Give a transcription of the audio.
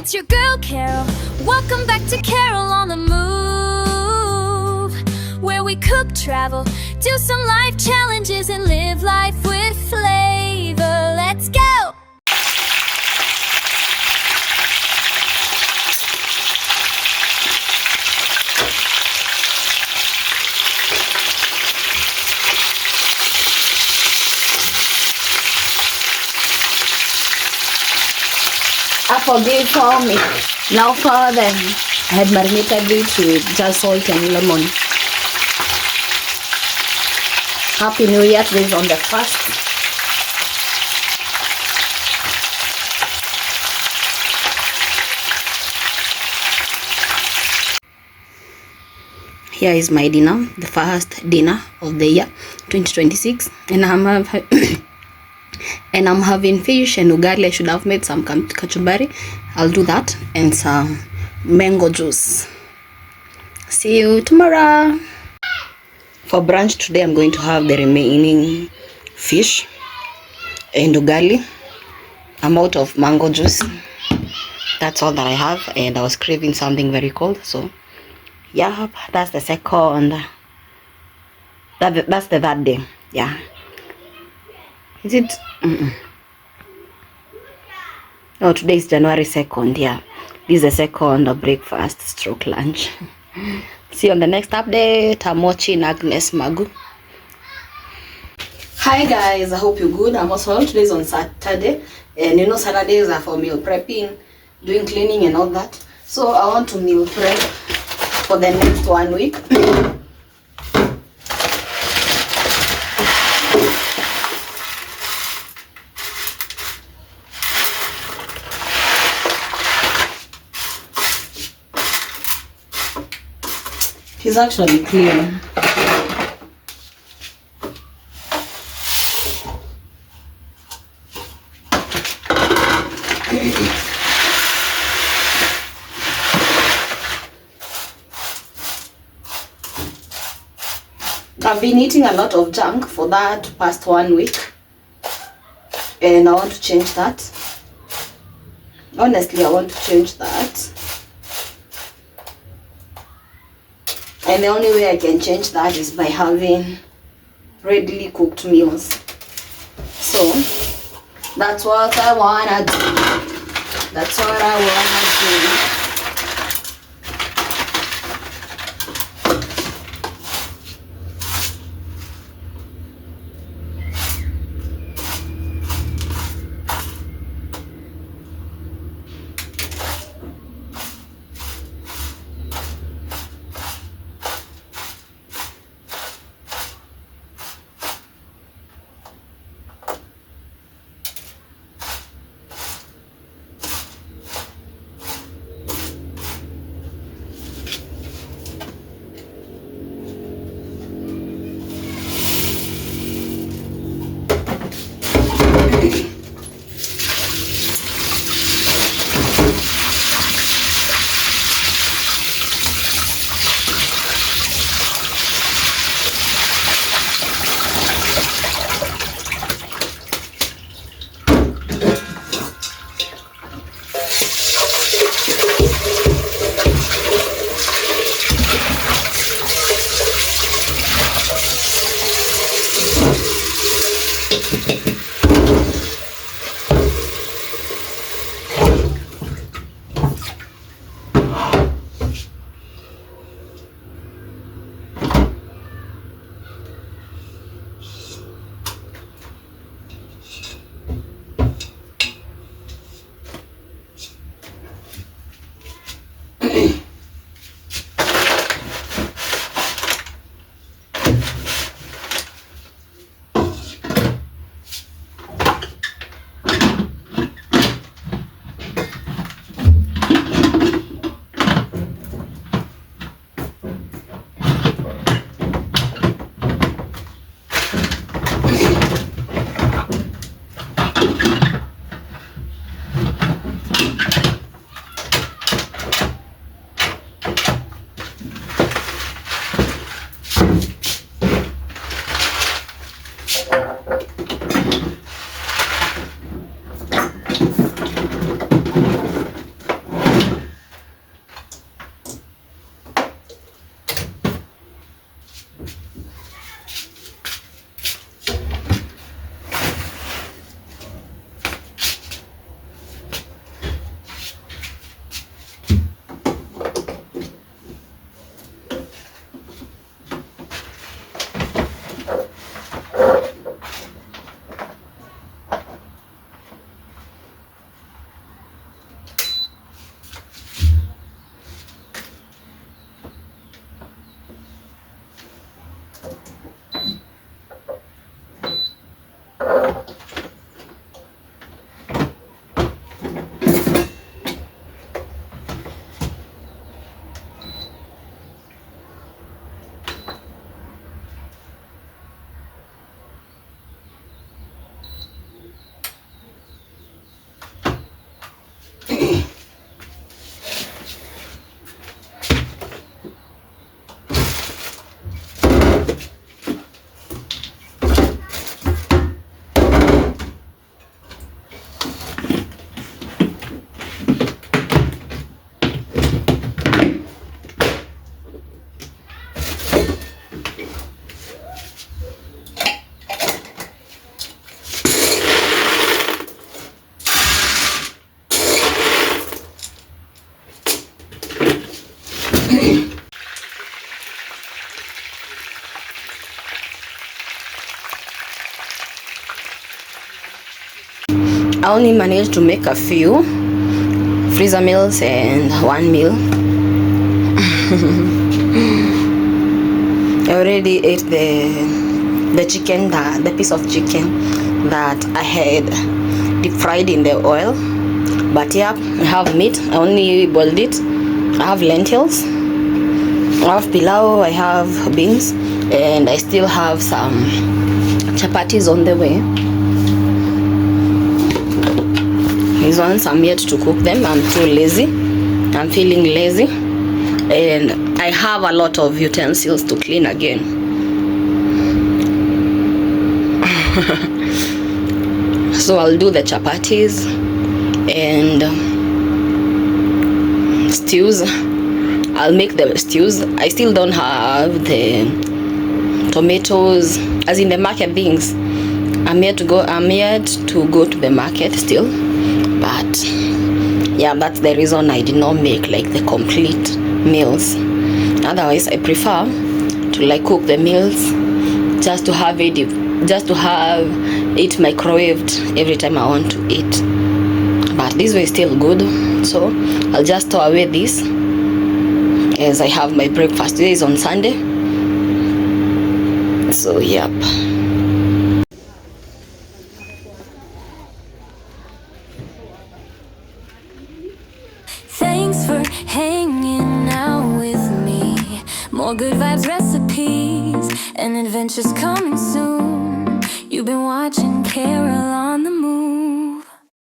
it's your girl Carol. Welcome back to Carol on the Move, where we cook, travel, do some life challenges, and live life with flavor. Let's go! I forgive for me. Now for them. I had marinated it with just salt and lemon. Happy New Year. Today is on the 1st. Here is my dinner, the first dinner of the year 2026, and I'm having fish and ugali. I should have made some kachumbari. I'll do that, and some mango juice. See you tomorrow. For brunch today, I'm going to have the remaining fish and ugali. I'm out of mango juice. That's all that I have, and I was craving something very cold, so yeah, that's the second. That's the third day. Yeah. Is it? Oh, today is January 2nd. Yeah, this is the second breakfast stroke lunch. See you on the next update. I'm watching Agnes Magu. Hi guys, I hope you're good. I'm also well. Today's on Saturday, and you know Saturdays are for meal prepping, doing cleaning and all that. So I want to meal prep for the next 1 week. She's actually clean. I've been eating a lot of junk for that past 1 week, and I want to change that. Honestly, I want to change that. And the only way I can change that is by having readily cooked meals. So that's what I wanna do. That's what I wanna do. I only managed to make a few freezer meals and one meal. I already ate the chicken, the piece of chicken that I had deep fried in the oil. But yeah, I have meat. I only boiled it. I have lentils. I have pilau. I have beans, and I still have some chapatis on the way. These ones I'm yet to cook them. I'm too lazy. I'm feeling lazy, and I have a lot of utensils to clean again. So I'll do the chapatis and stews. I'll make the stews. I still don't have the tomatoes, as in the market things. I'm yet to go to the market still. But yeah, that's the reason I did not make like the complete meals. Otherwise, I prefer to like cook the meals just to have it microwaved every time I want to eat. But this way is still good, so I'll just throw away this as I have my breakfast. Today is on Sunday, so yep. Thanks for hanging out with me. More good vibes, recipes, and adventures coming soon. You've been watching Carol on the Move.